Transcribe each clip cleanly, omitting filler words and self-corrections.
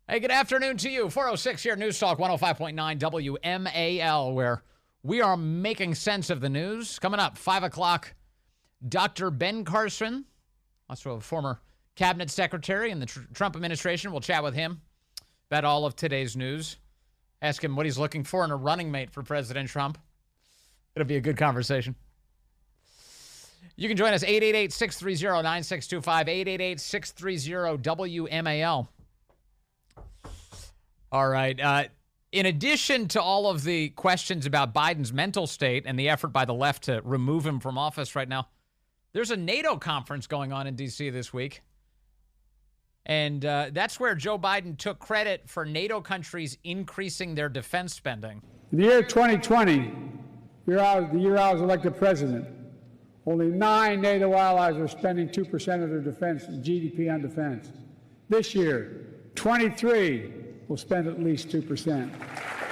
Hey, good afternoon to you. 406 here, News Talk 105.9 WMAL, where we are making sense of the news. Coming up, 5 o'clock, Dr. Ben Carson, also a former cabinet secretary in the Trump administration. We'll chat with him about all of today's news. Ask him what he's looking for in a running mate for President Trump. It'll be a good conversation. You can join us, 888-630-9625, 888-630-WMAL. All right. In addition to all of the questions about Biden's mental state and the effort by the left to remove him from office right now, there's a NATO conference going on in D.C. this week. And that's where Joe Biden took credit for NATO countries increasing their defense spending. In the year 2020, the year I was elected president, only 9 NATO allies are spending 2% of their defense GDP on defense. This year, 23 will spend at least 2%.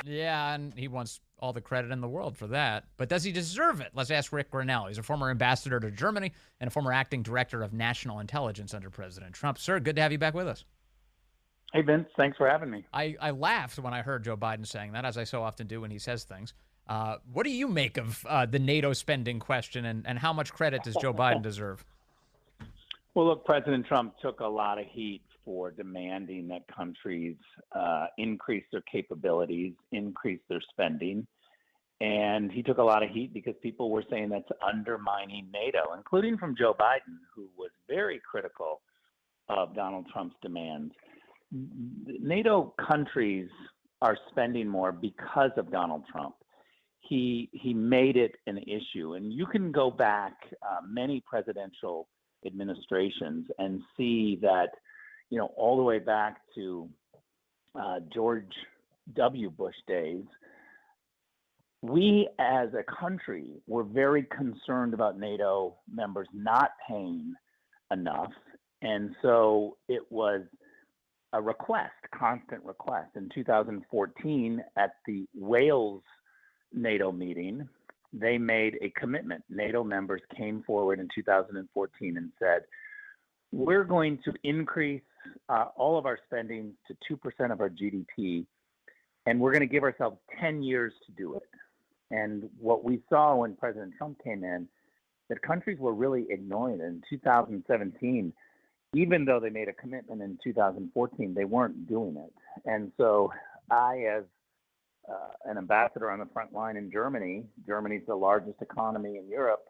Yeah, and he wants all the credit in the world for that. But does he deserve it? Let's ask Rick Grenell. He's a former ambassador to Germany and a former acting director of national intelligence under President Trump. Sir, good to have you back with us. Hey, Vince. Thanks for having me. I laughed when I heard Joe Biden saying that, as I so often do when he says things. What do you make of the NATO spending question, and how much credit does Joe Biden deserve? Well, look, President Trump took a lot of heat for demanding that countries increase their capabilities, increase their spending. And he took a lot of heat because people were saying that's undermining NATO, including from Joe Biden, who was very critical of Donald Trump's demands. NATO countries are spending more because of Donald Trump. He made it an issue. And you can go back many presidential administrations and see that, all the way back to George W. Bush days, we as a country were very concerned about NATO members not paying enough. And so it was a request, constant request. In 2014, at the Wales NATO meeting, they made a commitment. NATO members came forward in 2014 and said, we're going to increase all of our spending to 2% of our GDP, and we're going to give ourselves 10 years to do it. And what we saw when President Trump came in, that countries were really ignoring it. In 2017, even though they made a commitment in 2014, they weren't doing it. And so I, as an ambassador on the front line in Germany, Germany's the largest economy in Europe,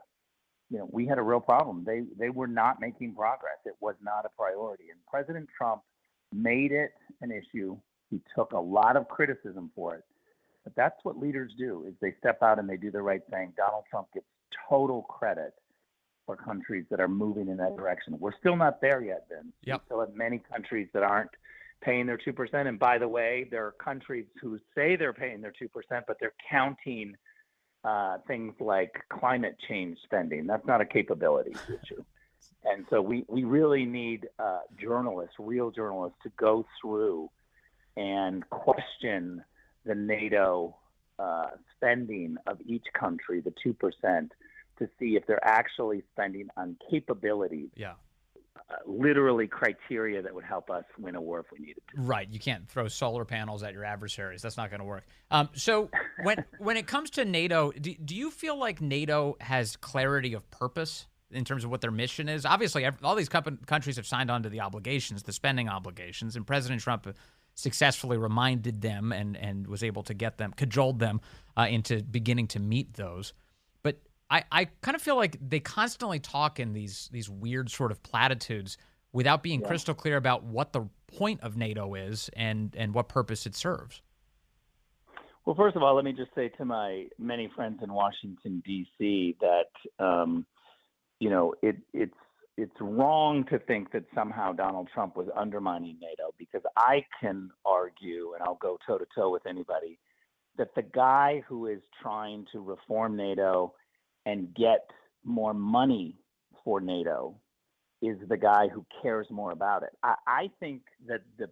we had a real problem. They were not making progress. It was not a priority. And President Trump made it an issue. He took a lot of criticism for it. But that's what leaders do, is they step out and they do the right thing. Donald Trump gets total credit for countries that are moving in that direction. We're still not there yet, Ben. Yep. We still have many countries that aren't paying their 2%. And by the way, there are countries who say they're paying their 2%, but they're counting things like climate change spending. That's not a capability issue. And so we really need journalists, real journalists, to go through and question the NATO spending of each country, the 2%, to see if they're actually spending on capabilities. Yeah. Literally criteria that would help us win a war if we needed to. Right. You can't throw solar panels at your adversaries. That's not going to work. So when it comes to NATO, do you feel like NATO has clarity of purpose in terms of what their mission is? Obviously, all these countries have signed on to the obligations, the spending obligations, and President Trump successfully reminded them and was able to cajoled them into beginning to meet those. But I kind of feel like they constantly talk in these weird sort of platitudes without being crystal clear about what the point of NATO is and what purpose it serves. Well, first of all, let me just say to my many friends in Washington, D.C., that, it's wrong to think that somehow Donald Trump was undermining NATO, because I can argue, and I'll go toe-to-toe with anybody, that the guy who is trying to reform NATO and get more money for NATO is the guy who cares more about it. I think that the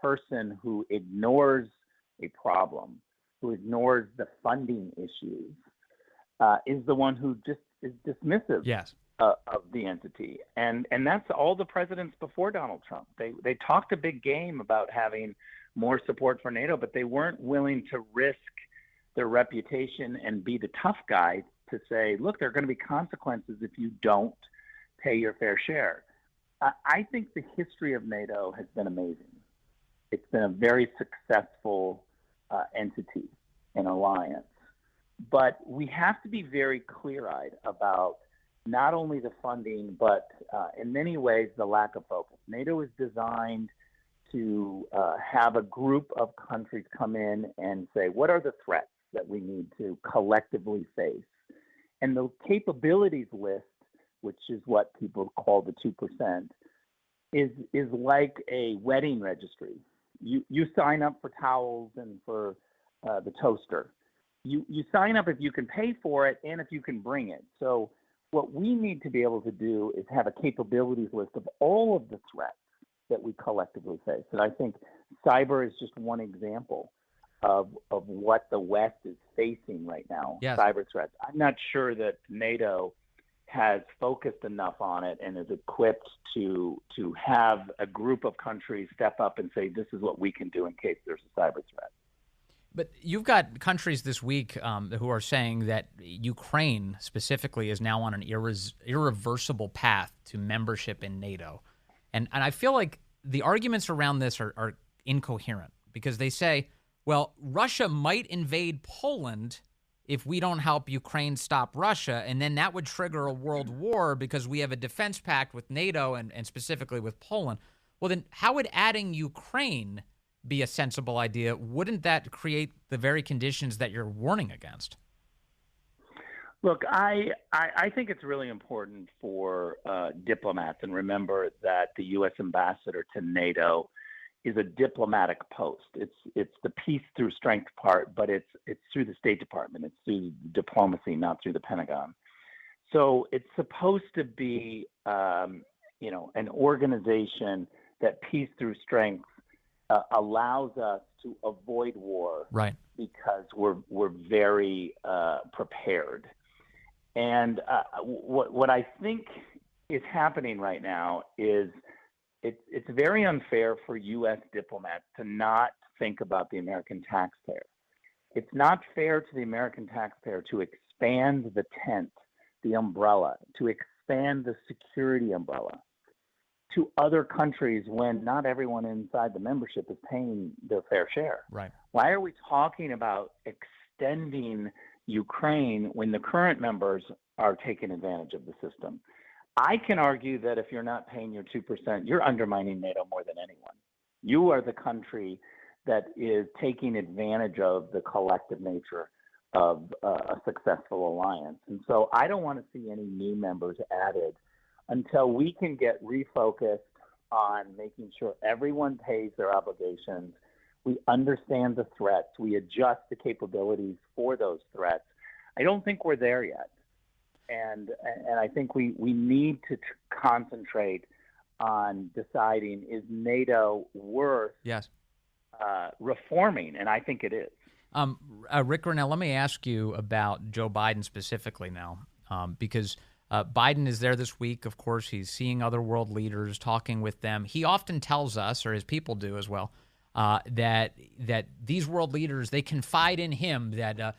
person who ignores a problem, who ignores the funding issues, is the one who just is dismissive of the entity. And that's all the presidents before Donald Trump. They talked a big game about having more support for NATO, but they weren't willing to risk their reputation and be the tough guy to say, look, there are going to be consequences if you don't pay your fair share. I think the history of NATO has been amazing. It's been a very successful entity and alliance. But we have to be very clear-eyed about not only the funding, but in many ways, the lack of focus. NATO is designed to have a group of countries come in and say, what are the threats that we need to collectively face? And the capabilities list, which is what people call the 2%, is like a wedding registry. You sign up for towels and for the toaster. You sign up if you can pay for it and if you can bring it. So what we need to be able to do is have a capabilities list of all of the threats that we collectively face. And I think cyber is just one example of what the West is facing right now, yes. Cyber threats. I'm not sure that NATO has focused enough on it and is equipped to have a group of countries step up and say, this is what we can do in case there's a cyber threat. But you've got countries this week who are saying that Ukraine specifically is now on an irreversible path to membership in NATO. And I feel like the arguments around this are incoherent because they say, well, Russia might invade Poland if we don't help Ukraine stop Russia, and then that would trigger a world war because we have a defense pact with NATO and specifically with Poland. Well, then how would adding Ukraine be a sensible idea? Wouldn't that create the very conditions that you're warning against? Look, I think it's really important for diplomats, and remember that the U.S. ambassador to NATO is a diplomatic post. It's the peace through strength part, but it's through the State Department. It's through diplomacy, not through the Pentagon. So it's supposed to be, an organization that peace through strength allows us to avoid war, right? Because we're very prepared. And what I think is happening right now is it's very unfair for U.S. diplomats to not think about the American taxpayer. It's not fair to the American taxpayer to expand the tent, the umbrella, to expand the security umbrella to other countries when not everyone inside the membership is paying their fair share. Right. Why are we talking about extending Ukraine when the current members are taking advantage of the system? I can argue that if you're not paying your 2%, you're undermining NATO more than anyone. You are the country that is taking advantage of the collective nature of a successful alliance. And so I don't want to see any new members added until we can get refocused on making sure everyone pays their obligations. We understand the threats. We adjust the capabilities for those threats. I don't think we're there yet. And I think we need to concentrate on deciding, is NATO worth reforming? And I think it is. Rick Grenell, let me ask you about Joe Biden specifically now, because Biden is there this week. Of course, he's seeing other world leaders, talking with them. He often tells us, or his people do as well, that these world leaders, they confide in him, that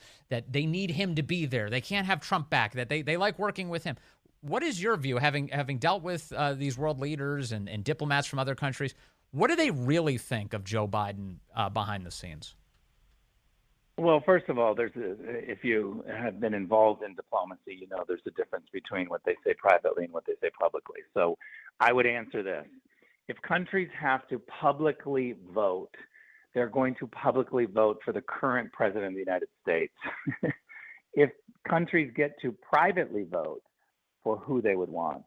they need him to be there. They can't have Trump back, that they like working with him. What is your view, having dealt with these world leaders and diplomats from other countries? What do they really think of Joe Biden behind the scenes? Well, first of all, if you have been involved in diplomacy, you know there's a difference between what they say privately and what they say publicly. So I would answer this. If countries have to publicly vote, they're going to publicly vote for the current president of the United States. If countries get to privately vote for who they would want,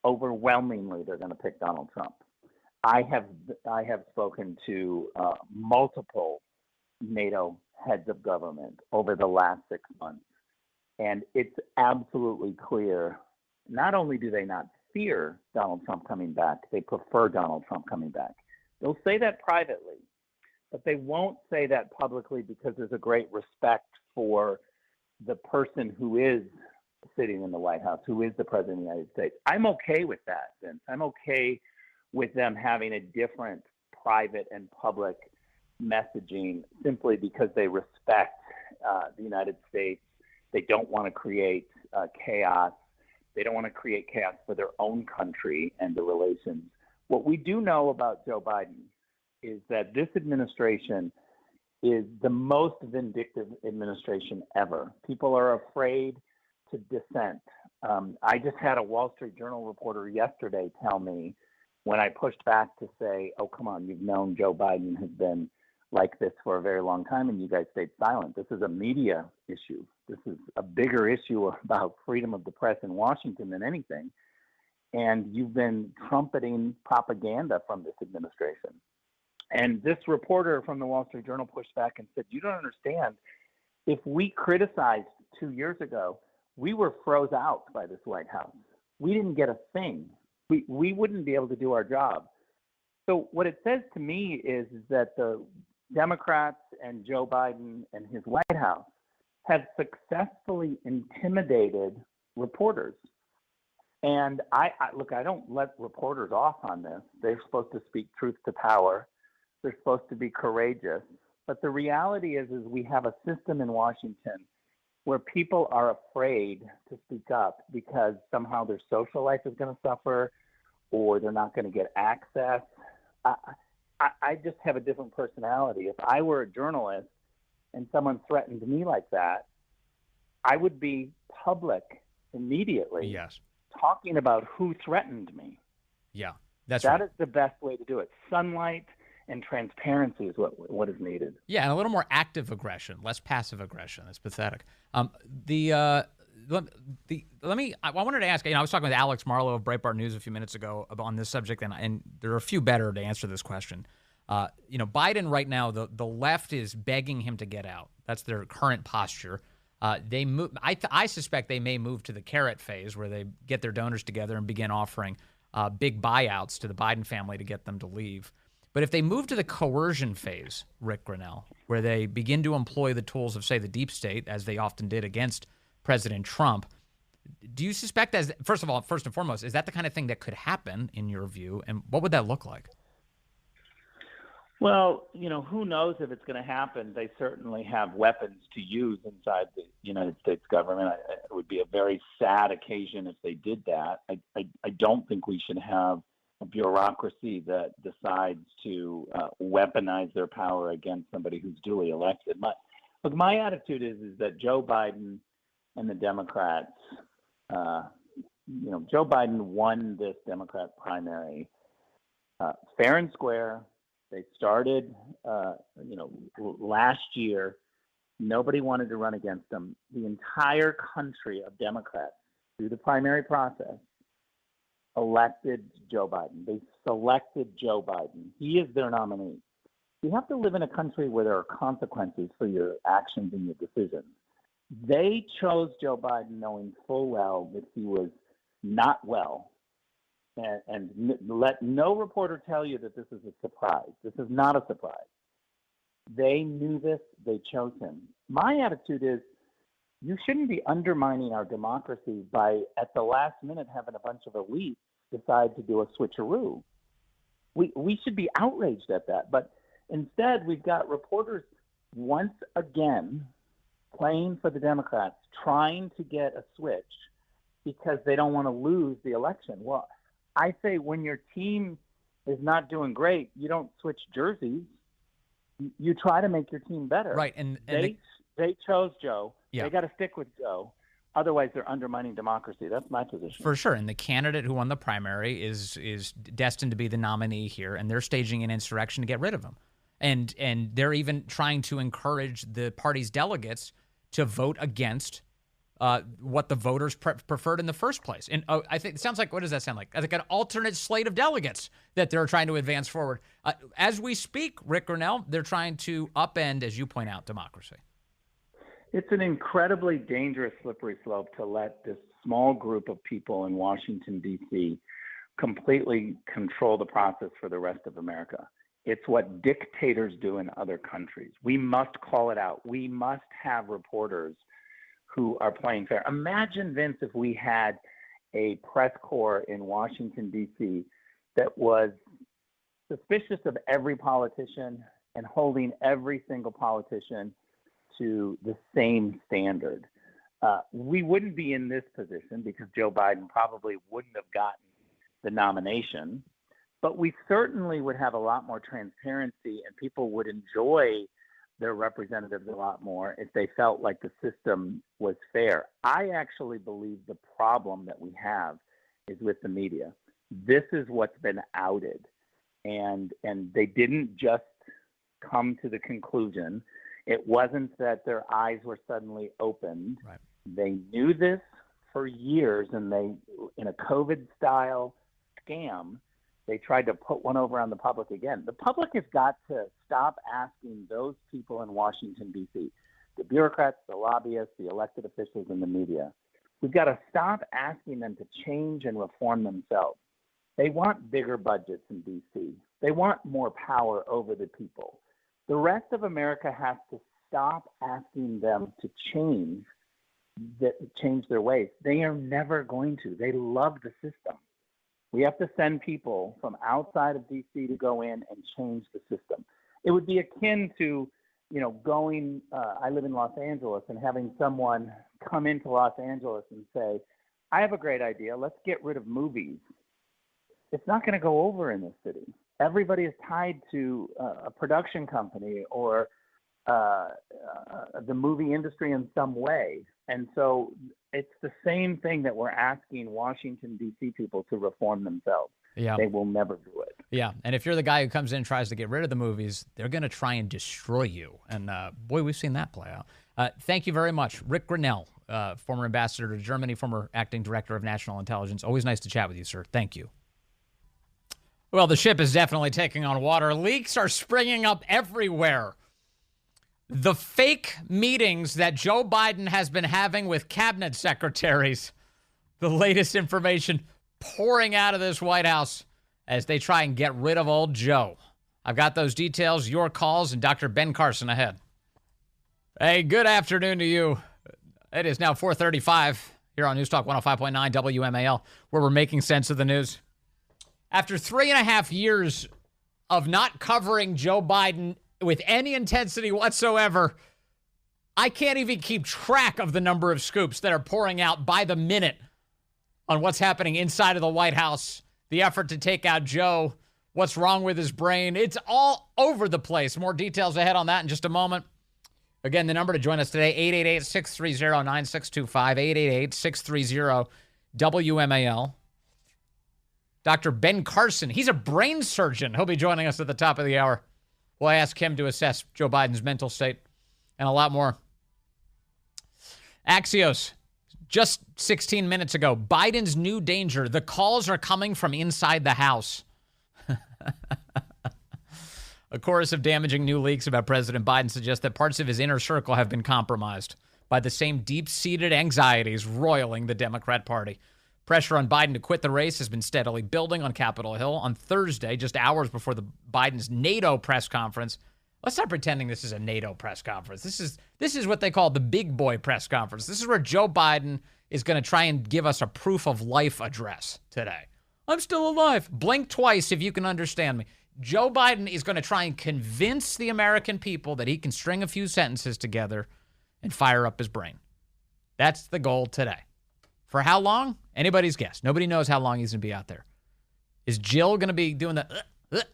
overwhelmingly they're going to pick Donald Trump. I have spoken to multiple NATO heads of government over the last 6 months, and it's absolutely clear. Not only do they not fear Donald Trump coming back, they prefer Donald Trump coming back. They'll say that privately, but they won't say that publicly because there's a great respect for the person who is sitting in the White House, who is the president of the United States. I'm okay with that, Vince. I'm okay with them having a different private and public messaging simply because they respect the United States. They don't want to create chaos. They don't want to create chaos for their own country and the relations. What we do know about Joe Biden is that this administration is the most vindictive administration ever. People are afraid to dissent. I just had a Wall Street Journal reporter yesterday tell me, when I pushed back to say, oh, come on, you've known Joe Biden has been like this for a very long time, and you guys stayed silent. This is a media issue. This is a bigger issue about freedom of the press in Washington than anything. And you've been trumpeting propaganda from this administration. And this reporter from the Wall Street Journal pushed back and said, you don't understand. If we criticized 2 years ago, we were froze out by this White House. We didn't get a thing. We wouldn't be able to do our job. So what it says to me is that the Democrats and Joe Biden and his White House have successfully intimidated reporters. And I don't let reporters off on this. They're supposed to speak truth to power. They're supposed to be courageous. But the reality is we have a system in Washington where people are afraid to speak up because somehow their social life is going to suffer or they're not going to get access. I just have a different personality. If I were a journalist and someone threatened me like that, I would be public immediately. Yes. Talking about who threatened me. Yeah, that right. Is the best way to do it. Sunlight and transparency is what is needed. Yeah, and a little more active aggression, less passive aggression. That's pathetic. I wanted to ask. I was talking with Alex Marlowe of Breitbart News a few minutes ago on this subject, and there are a few better to answer this question. Biden right now, the left is begging him to get out. That's their current posture. They move. I suspect they may move to the carrot phase, where they get their donors together and begin offering big buyouts to the Biden family to get them to leave. But if they move to the coercion phase, Rick Grenell, where they begin to employ the tools of, say, the deep state, as they often did against President Trump, do you suspect, first and foremost, is that the kind of thing that could happen in your view, and what would that look like? Well, who knows if it's going to happen? They certainly have weapons to use inside the United States government. It would be a very sad occasion if they did that. I don't think we should have a bureaucracy that decides to weaponize their power against somebody who's duly elected. My attitude is that Joe Biden and the Democrats, Joe Biden won this Democrat primary fair and square. They started, last year. Nobody wanted to run against him. The entire country of Democrats, through the primary process, elected Joe Biden. They selected Joe Biden. He is their nominee. You have to live in a country where there are consequences for your actions and your decisions. They chose Joe Biden knowing full well that he was not well. And let no reporter tell you that this is a surprise. This is not a surprise. They knew this. They chose him. My attitude is you shouldn't be undermining our democracy by, at the last minute, having a bunch of elites decide to do a switcheroo. We should be outraged at that. But instead, we've got reporters once again playing for the Democrats, trying to get a switch because they don't want to lose the election. Well, I say when your team is not doing great, you don't switch jerseys. You try to make your team better. Right, and they chose Joe. Yeah. They got to stick with Joe. Otherwise, they're undermining democracy. That's my position. For sure. And the candidate who won the primary is destined to be the nominee here, and they're staging an insurrection to get rid of him. And they're even trying to encourage the party's delegates to vote against what the voters preferred in the first place. And I think it sounds like, what does that sound like? I think an alternate slate of delegates that they're trying to advance forward. As we speak, Rick Grenell, they're trying to upend, as you point out, democracy. It's an incredibly dangerous slippery slope to let this small group of people in Washington, D.C. completely control the process for the rest of America. It's what dictators do in other countries. We must call it out. We must have reporters who are playing fair. Imagine, Vince, if we had a press corps in Washington, D.C. that was suspicious of every politician and holding every single politician to the same standard. We wouldn't be in this position because Joe Biden probably wouldn't have gotten the nomination, but we certainly would have a lot more transparency and people would enjoy their representatives a lot more if they felt like the system was fair. I actually believe the problem that we have is with the media. This is what's been outed, and they didn't just come to the conclusion. It wasn't that their eyes were suddenly opened. Right. They knew this for years, and they, in a COVID-style scam, they tried to put one over on the public again. The public has got to stop asking those people in Washington, D.C., the bureaucrats, the lobbyists, the elected officials, and the media. We've got to stop asking them to change and reform themselves. They want bigger budgets in D.C. They want more power over the people. The rest of America has to stop asking them to change their ways. They are never going to. They love the system. We have to send people from outside of D.C. to go in and change the system. It would be akin to, going, I live in Los Angeles, and having someone come into Los Angeles and say, I have a great idea. Let's get rid of movies. It's not going to go over in this city. Everybody is tied to a production company or the movie industry in some way. And so it's the same thing that we're asking Washington, D.C. people to reform themselves. Yeah. They will never do it. Yeah. And if you're the guy who comes in and tries to get rid of the movies, they're going to try and destroy you. And boy, we've seen that play out. Thank you very much. Rick Grenell, former ambassador to Germany, former acting director of national intelligence. Always nice to chat with you, sir. Thank you. Well, the ship is definitely taking on water. Leaks are springing up everywhere. The fake meetings that Joe Biden has been having with cabinet secretaries, the latest information pouring out of this White House as they try and get rid of old Joe. I've got those details, your calls, and Dr. Ben Carson ahead. Hey, good afternoon to you. It is now 4:35 here on News Talk 105.9 WMAL, where we're making sense of the news. After 3.5 years of not covering Joe Biden with any intensity whatsoever, I can't even keep track of the number of scoops that are pouring out by the minute on what's happening inside of the White House, the effort to take out Joe, what's wrong with his brain. It's all over the place. More details ahead on that in just a moment. Again, the number to join us today, 888-630-9625, 888-630-WMAL. Dr. Ben Carson, he's a brain surgeon. He'll be joining us at the top of the hour. We'll ask him to assess Joe Biden's mental state and a lot more. Axios, just 16 minutes ago, Biden's new danger. The calls are coming from inside the House. A chorus of damaging new leaks about President Biden suggests that parts of his inner circle have been compromised by the same deep-seated anxieties roiling the Democrat Party. Pressure on Biden to quit the race has been steadily building on Capitol Hill. On Thursday, just hours before Biden's NATO press conference, let's not pretending this is a NATO press conference. This is what they call the big boy press conference. This is where Joe Biden is going to try and give us a proof of life address today. I'm still alive. Blink twice if you can understand me. Joe Biden is going to try and convince the American people that he can string a few sentences together and fire up his brain. That's the goal today. For how long? Anybody's guess. Nobody knows how long he's going to be out there. Is Jill going to be doing the,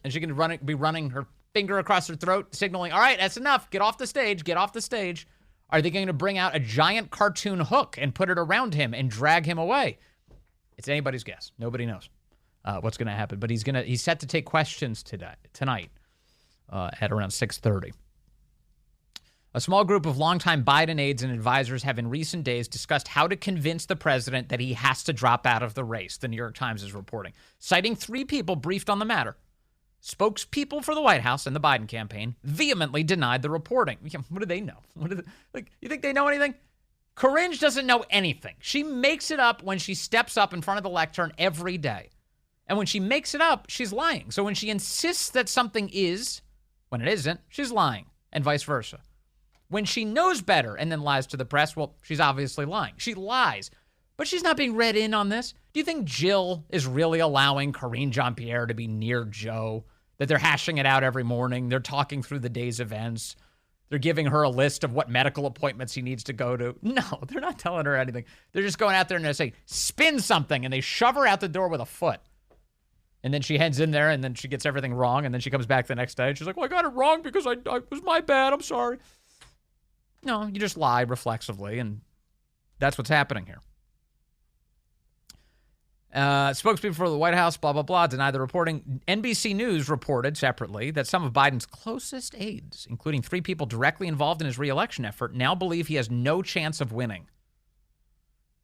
and she going to be running her finger across her throat, signaling, all right, that's enough. Get off the stage. Get off the stage. Are they going to bring out a giant cartoon hook and put it around him and drag him away? It's anybody's guess. Nobody knows what's going to happen. But he's set to take questions tonight at around 6:30. A small group of longtime Biden aides and advisors have in recent days discussed how to convince the president that he has to drop out of the race, the New York Times is reporting. Citing 3 people briefed on the matter, spokespeople for the White House and the Biden campaign vehemently denied the reporting. What do they know? You think they know anything? Corinne doesn't know anything. She makes it up when she steps up in front of the lectern every day. And when she makes it up, she's lying. So when she insists that something is, when it isn't, she's lying, and vice versa. when she knows better and then lies to the press, well, she's obviously lying. She lies. But she's not being read in on this. Do you think Jill is really allowing Karine Jean-Pierre to be near Joe? That they're hashing it out every morning? They're talking through the day's events. They're giving her a list of what medical appointments he needs to go to. No, they're not telling her anything. They're just going out there and they say, spin something, and they shove her out the door with a foot. And then she heads in there, and then she gets everything wrong, and then she comes back the next day, and she's like, well, I got it wrong because it was my bad. I'm sorry. No, you just lie reflexively, and that's what's happening here. Spokespeople for the White House, blah, blah, blah, deny the reporting. NBC News reported separately that some of Biden's closest aides, including 3 people directly involved in his re-election effort, now believe he has no chance of winning.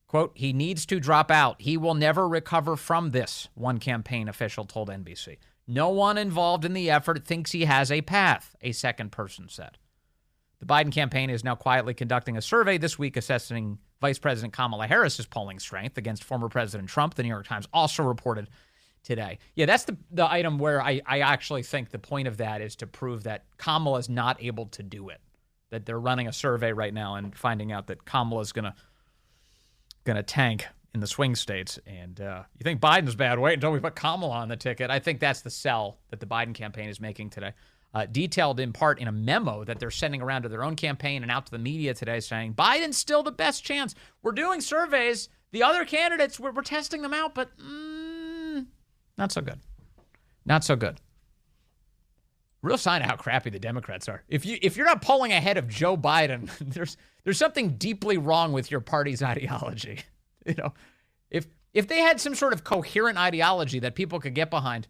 Quote, he needs to drop out. He will never recover from this, one campaign official told NBC. No one involved in the effort thinks he has a path, a second person said. The Biden campaign is now quietly conducting a survey this week assessing Vice President Kamala Harris's polling strength against former President Trump. The New York Times also reported today. Yeah, that's the item where I actually think the point of that is to prove that Kamala is not able to do it. That they're running a survey right now and finding out that Kamala is gonna tank in the swing states. And you think Biden's bad? Wait until we put Kamala on the ticket. I think that's the sell that the Biden campaign is making today. Detailed in part in a memo that they're sending around to their own campaign and out to the media today saying, Biden's still the best chance. We're doing surveys. The other candidates, we're testing them out, but not so good. Not so good. Real sign of how crappy the Democrats are. If you're not polling ahead of Joe Biden, there's something deeply wrong with your party's ideology. You know, if they had some sort of coherent ideology that people could get behind,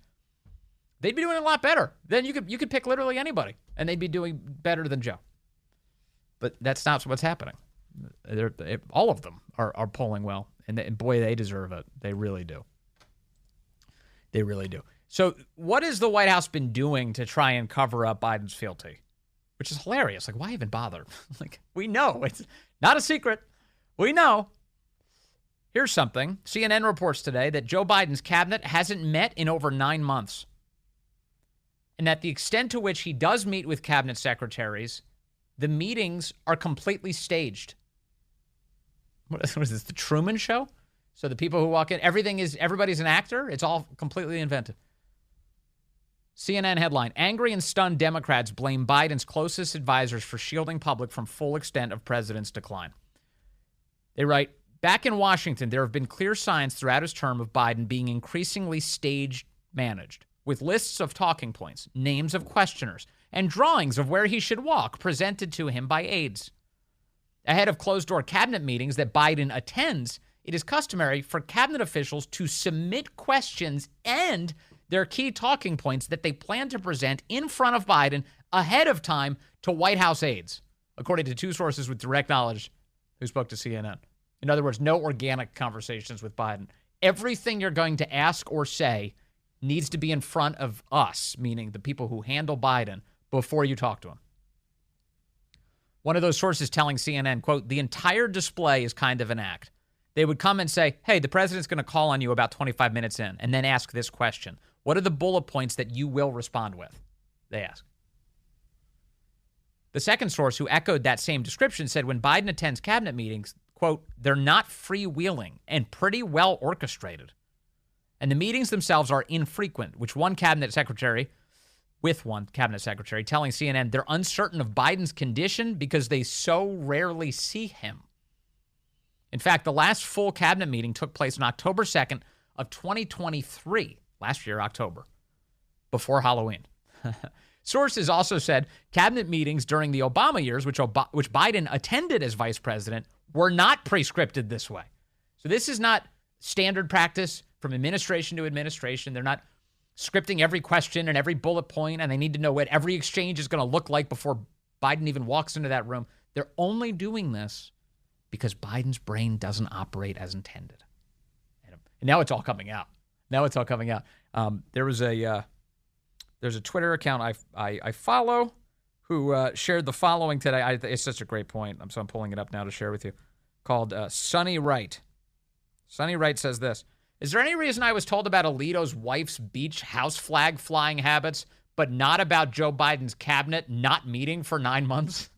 they'd be doing a lot better. Then you could pick literally anybody, and they'd be doing better than Joe. But that's not what's happening. All of them are polling well, and boy, they deserve it. They really do. They really do. So what has the White House been doing to try and cover up Biden's fealty? Which is hilarious. Like, why even bother? Like, we know. It's not a secret. We know. Here's something. CNN reports today that Joe Biden's cabinet hasn't met in over 9 months. And that the extent to which he does meet with cabinet secretaries, the meetings are completely staged. What is this, the Truman Show? So the people who walk in, everybody's an actor? It's all completely invented. CNN headline, angry and stunned Democrats blame Biden's closest advisors for shielding public from full extent of president's decline. They write, back in Washington, there have been clear signs throughout his term of Biden being increasingly stage managed, with lists of talking points, names of questioners, and drawings of where he should walk presented to him by aides. Ahead of closed-door cabinet meetings that Biden attends, it is customary for cabinet officials to submit questions and their key talking points that they plan to present in front of Biden ahead of time to White House aides, according to 2 sources with direct knowledge who spoke to CNN. In other words, no organic conversations with Biden. Everything you're going to ask or say needs to be in front of us, meaning the people who handle Biden, before you talk to him. One of those sources telling CNN, quote, the entire display is kind of an act. They would come and say, hey, the president's going to call on you about 25 minutes in, and then ask this question. What are the bullet points that you will respond with? They ask. The second source, who echoed that same description, said when Biden attends cabinet meetings, quote, they're not freewheeling and pretty well orchestrated. And the meetings themselves are infrequent, with one cabinet secretary telling CNN they're uncertain of Biden's condition because they so rarely see him. In fact, the last full cabinet meeting took place on October 2nd of 2023, last year, October, before Halloween. Sources also said cabinet meetings during the Obama years, which Biden attended as vice president, were not prescripted this way. So this is not standard practice from administration to administration. They're not scripting every question and every bullet point, and they need to know what every exchange is going to look like before Biden even walks into that room. They're only doing this because Biden's brain doesn't operate as intended. And now it's all coming out. There's a Twitter account I follow who shared the following today. It's such a great point, so I'm pulling it up now to share with you, called Sunny Wright. Sunny Wright says this. Is there any reason I was told about Alito's wife's beach house flag flying habits, but not about Joe Biden's cabinet not meeting for 9 months?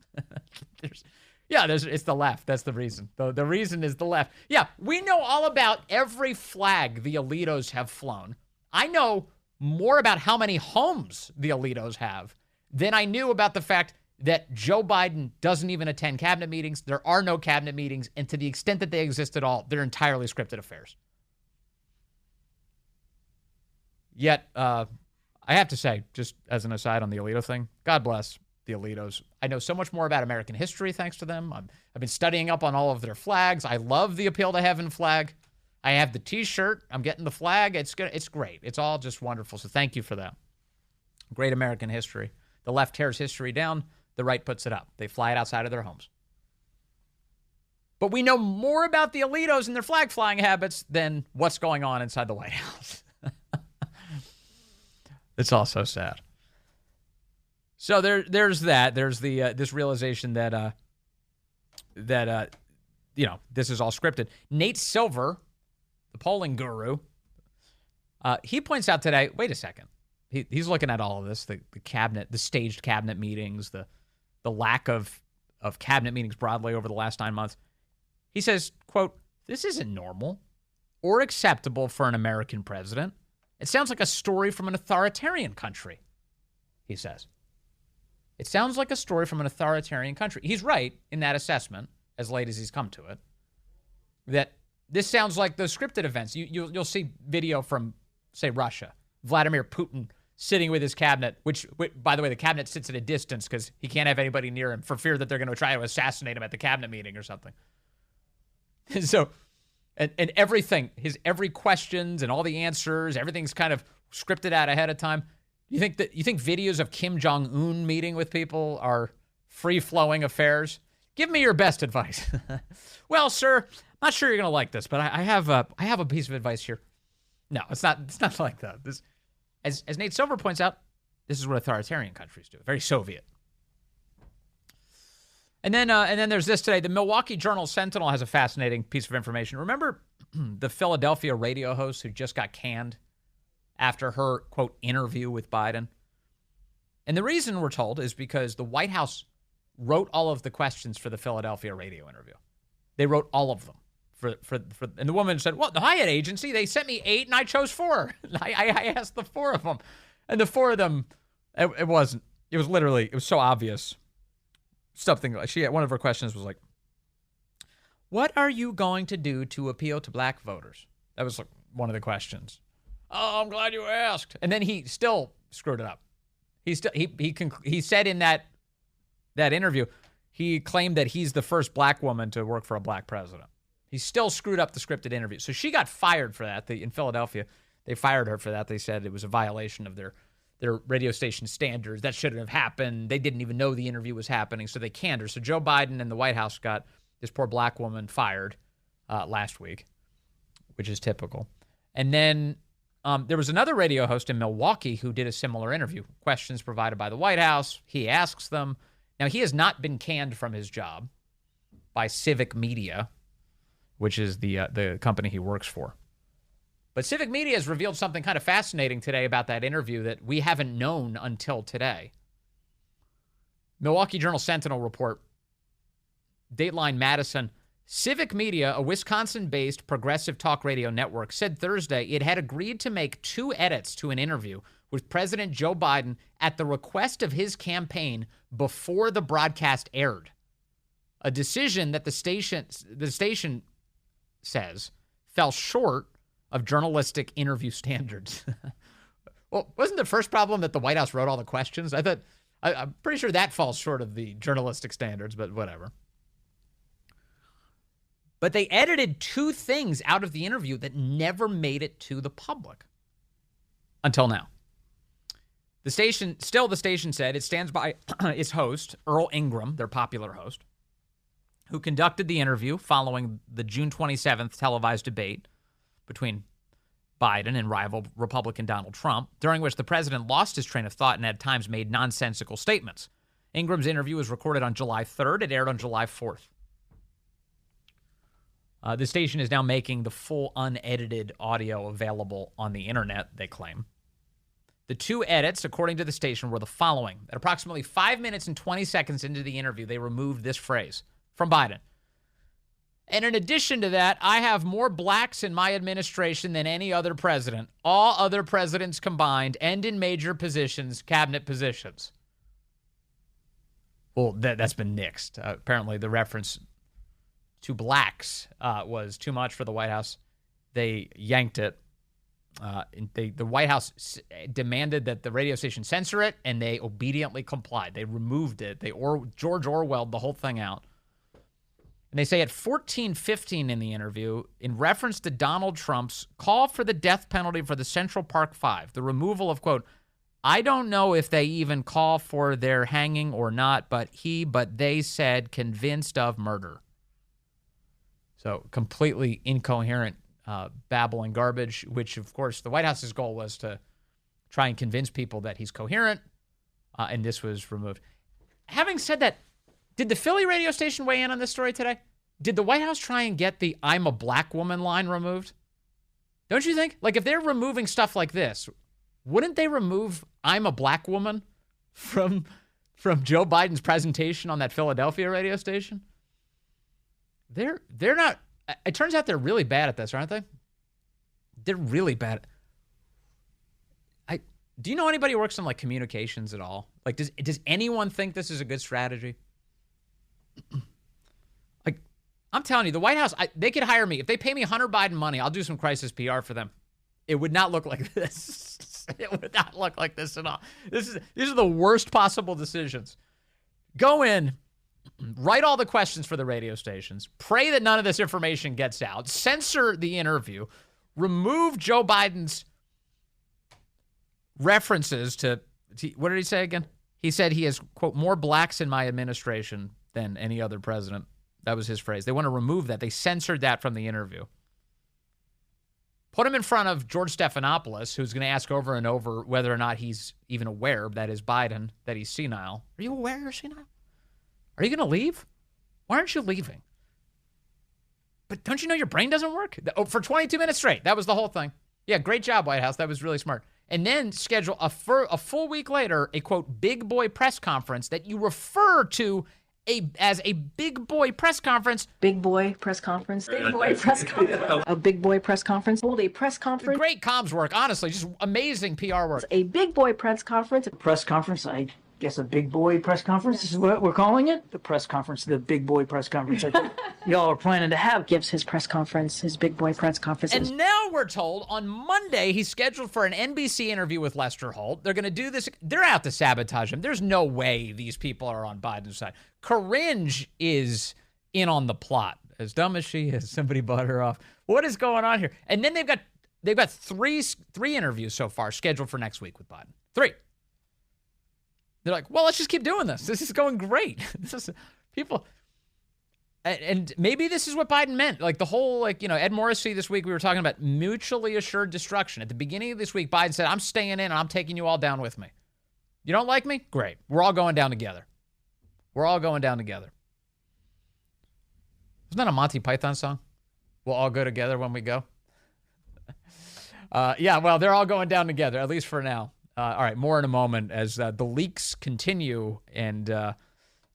It's the left. That's the reason. The reason is the left. Yeah, we know all about every flag the Alitos have flown. I know more about how many homes the Alitos have than I knew about the fact that Joe Biden doesn't even attend cabinet meetings. There are no cabinet meetings, and to the extent that they exist at all, they're entirely scripted affairs. Yet, I have to say, just as an aside on the Alito thing, God bless the Alitos. I know so much more about American history thanks to them. I've been studying up on all of their flags. I love the Appeal to Heaven flag. I have the T-shirt. I'm getting the flag. It's great. It's all just wonderful. So thank you for that. Great American history. The left tears history down. The right puts it up. They fly it outside of their homes. But we know more about the Alitos and their flag flying habits than what's going on inside the White House. It's all so sad. So there's that. There's the this realization that this is all scripted. Nate Silver, the polling guru, he points out today. Wait a second. He's looking at all of this, the cabinet, the staged cabinet meetings, the lack of cabinet meetings broadly over the last 9 months. He says, quote, "This isn't normal or acceptable for an American president. It sounds like a story from an authoritarian country," he says. It sounds like a story from an authoritarian country. He's right in that assessment, as late as he's come to it, that this sounds like those scripted events. You'll see video from, say, Russia, Vladimir Putin sitting with his cabinet, which, by the way, the cabinet sits at a distance because he can't have anybody near him for fear that they're going to try to assassinate him at the cabinet meeting or something. And so, and everything, every questions and all the answers, everything's kind of scripted out ahead of time. You think videos of Kim Jong-un meeting with people are free-flowing affairs? Give me your best advice. Well, sir, I'm not sure you're going to like this, but I have a piece of advice here. No, it's not like that. As Nate Silver points out, this is what authoritarian countries do. Very Soviet. And then there's this today. The Milwaukee Journal-Sentinel has a fascinating piece of information. Remember the Philadelphia radio host who just got canned after her, quote, interview with Biden? And the reason we're told is because the White House wrote all of the questions for the Philadelphia radio interview. They wrote all of them. And the woman said, well, the Hyatt agency, they sent me 8 and I chose 4. I asked the 4 of them. And the 4 of them, it was so obvious. Something like one of her questions was like, what are you going to do to appeal to black voters? That was like one of the questions. Oh, I'm glad you asked. And then he still screwed it up. He said in that interview, he claimed that he's the first black woman to work for a black president. He still screwed up the scripted interview. So she got fired for that. In Philadelphia, they fired her for that. They said it was a violation of their radio station standards. That shouldn't have happened. They didn't even know the interview was happening, so they canned her. So Joe Biden and the White House got this poor black woman fired last week, which is typical. And then there was another radio host in Milwaukee who did a similar interview. Questions provided by the White House. He asks them. Now, he has not been canned from his job by Civic Media, which is the company he works for. But Civic Media has revealed something kind of fascinating today about that interview that we haven't known until today. Milwaukee Journal-Sentinel report, Dateline Madison, Civic Media, a Wisconsin-based progressive talk radio network, said Thursday it had agreed to make 2 edits to an interview with President Joe Biden at the request of his campaign before the broadcast aired. A decision that the station says fell short of journalistic interview standards. Well, wasn't the first problem that the White House wrote all the questions? I'm pretty sure that falls short of the journalistic standards, but whatever. But they edited 2 things out of the interview that never made it to the public until now. The station said it stands by its host, Earl Ingram, their popular host, who conducted the interview following the June 27th televised debate between Biden and rival Republican Donald Trump, during which the president lost his train of thought and at times made nonsensical statements. Ingram's interview was recorded on July 3rd. It aired on July 4th. The station is now making the full unedited audio available on the internet, they claim. The two edits, according to the station, were the following. At approximately 5 minutes and 20 seconds into the interview, they removed this phrase from Biden. And in addition to that, I have more blacks in my administration than any other president, all other presidents combined, and in major positions, cabinet positions. Well, that's been nixed. Apparently, the reference to blacks was too much for the White House. They yanked it. The White House demanded that the radio station censor it, and they obediently complied. They removed it. George Orwelled the whole thing out. And they say at 14:15 in the interview, in reference to Donald Trump's call for the death penalty for the Central Park Five, the removal of, quote, I don't know if they even call for their hanging or not, but they said convinced of murder. So completely incoherent babbling garbage, which, of course, the White House's goal was to try and convince people that he's coherent, and this was removed. Having said that, did the Philly radio station weigh in on this story today? Did the White House try and get the I'm a black woman line removed? Don't you think? Like, if they're removing stuff like this, wouldn't they remove I'm a black woman from Joe Biden's presentation on that Philadelphia radio station? They're not. It turns out they're really bad at this, aren't they? They're really bad. Do you know anybody who works on, like, communications at all? Like, does anyone think this is a good strategy? Like, I'm telling you, the White House, they could hire me. If they pay me Hunter Biden money, I'll do some crisis PR for them. It would not look like this. It would not look like this at all. These are the worst possible decisions. Go in, write all the questions for the radio stations, pray that none of this information gets out, censor the interview, remove Joe Biden's references to what did he say again? He said he has, quote, more blacks in my administration than any other president. That was his phrase. They want to remove that. They censored that from the interview. Put him in front of George Stephanopoulos, who's going to ask over and over whether or not he's even aware, that is Biden, that he's senile. Are you aware you're senile? Are you going to leave? Why aren't you leaving? But don't you know your brain doesn't work? For 22 minutes straight. That was the whole thing. Yeah, great job, White House. That was really smart. And then schedule a full week later, a, quote, big boy press conference that you refer to as a big boy press conference. Big boy press conference. Big boy press conference. A big boy press conference. Hold a press conference. Great comms work, honestly. Just amazing PR work. A big boy press conference. Press conference, I guess a big boy press conference is what we're calling it? The press conference, the big boy press conference. I think y'all are planning to have. Gives his press conference, his big boy press conference. And now we're told on Monday he's scheduled for an NBC interview with Lester Holt. They're going to do this. They're out to sabotage him. There's no way these people are on Biden's side. Corinne is in on the plot. As dumb as she is, somebody bought her off. What is going on here? And then they've got three interviews so far scheduled for next week with Biden. 3. They're like, well, let's just keep doing this. This is going great. This is people. And maybe this is what Biden meant. Like the whole, Ed Morrissey this week, we were talking about mutually assured destruction. At the beginning of this week, Biden said, I'm staying in and I'm taking you all down with me. You don't like me? Great. We're all going down together. We're all going down together. Isn't that a Monty Python song? We'll all go together when we go. Yeah, well, they're all going down together, at least for now. All right, more in a moment as the leaks continue. And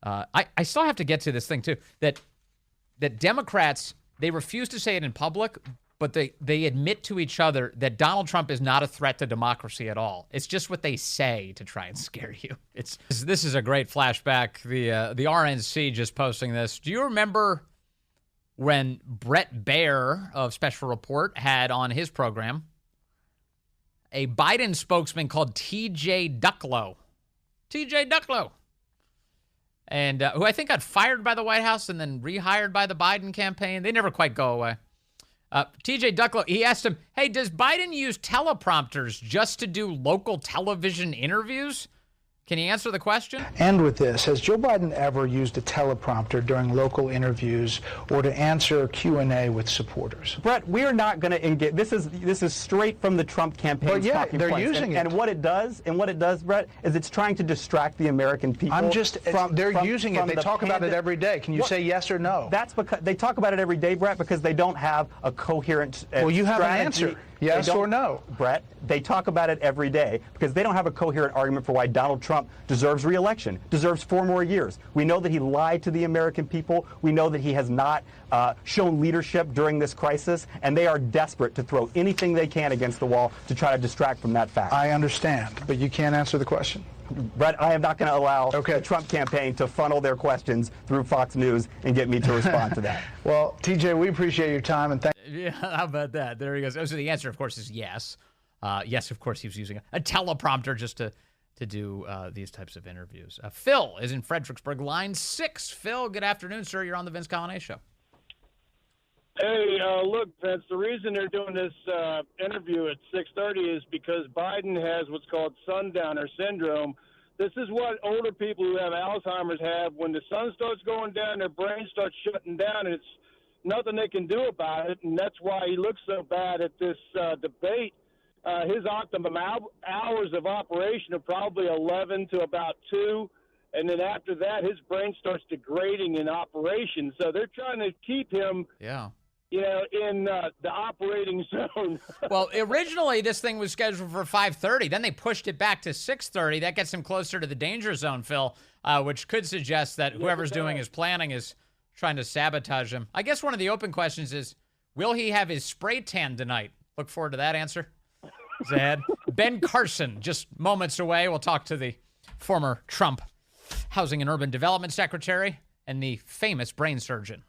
I still have to get to this thing, too, that Democrats, they refuse to say it in public, but they admit to each other that Donald Trump is not a threat to democracy at all. It's just what they say to try and scare you. This is a great flashback. The RNC just posting this. Do you remember when Brett Baer of Special Report had on his program a Biden spokesman called T.J. Ducklow? T.J. Ducklow. And who I think got fired by the White House and then rehired by the Biden campaign. They never quite go away. T.J. Ducklow, he asked him, hey, does Biden use teleprompters just to do local television interviews? Can you answer the question? And with this, has Joe Biden ever used a teleprompter during local interviews or to answer Q&A with supporters? Brett, we are not going to engage. This is straight from the Trump campaign. But yeah, they're using it. And what it does, Brett, is it's trying to distract the American people. They're using it. They talk about it every day. Can you say yes or no? That's because they talk about it every day, Brett, because they don't have a coherent Well, you have strategy. an answer. Yes or no? Brett, they talk about it every day because they don't have a coherent argument for why Donald Trump deserves re-election, deserves 4 more years. We know that he lied to the American people. We know that he has not shown leadership during this crisis, and they are desperate to throw anything they can against the wall to try to distract from that fact. I understand, but you can't answer the question. Brett, I am not going to allow the Trump campaign to funnel their questions through Fox News and get me to respond to that. Well, TJ, we appreciate your time and thank you. Yeah, how about that? There he goes. So the answer, of course, is yes. Yes, of course, he was using a teleprompter just to do these types of interviews. Phil is in Fredericksburg, line 6. Phil, good afternoon, sir. You're on the Vince Coglianese Show. Hey, look, Vince, the reason they're doing this interview at 6:30 is because Biden has what's called sundowner syndrome. This is what older people who have Alzheimer's have. When the sun starts going down, their brain starts shutting down, and it's nothing they can do about it, and that's why he looks so bad at this debate. His optimum hours of operation are probably 11 to about 2, and then after that, his brain starts degrading in operation. So they're trying to keep him in the operating zone. Well, originally this thing was scheduled for 5:30. Then they pushed it back to 6:30. That gets him closer to the danger zone, Phil, which could suggest that whoever's doing his planning is trying to sabotage him. I guess one of the open questions is, will he have his spray tan tonight? Look forward to that answer. Zed. Ben Carson, just moments away. We'll talk to the former Trump Housing and Urban Development Secretary and the famous brain surgeon.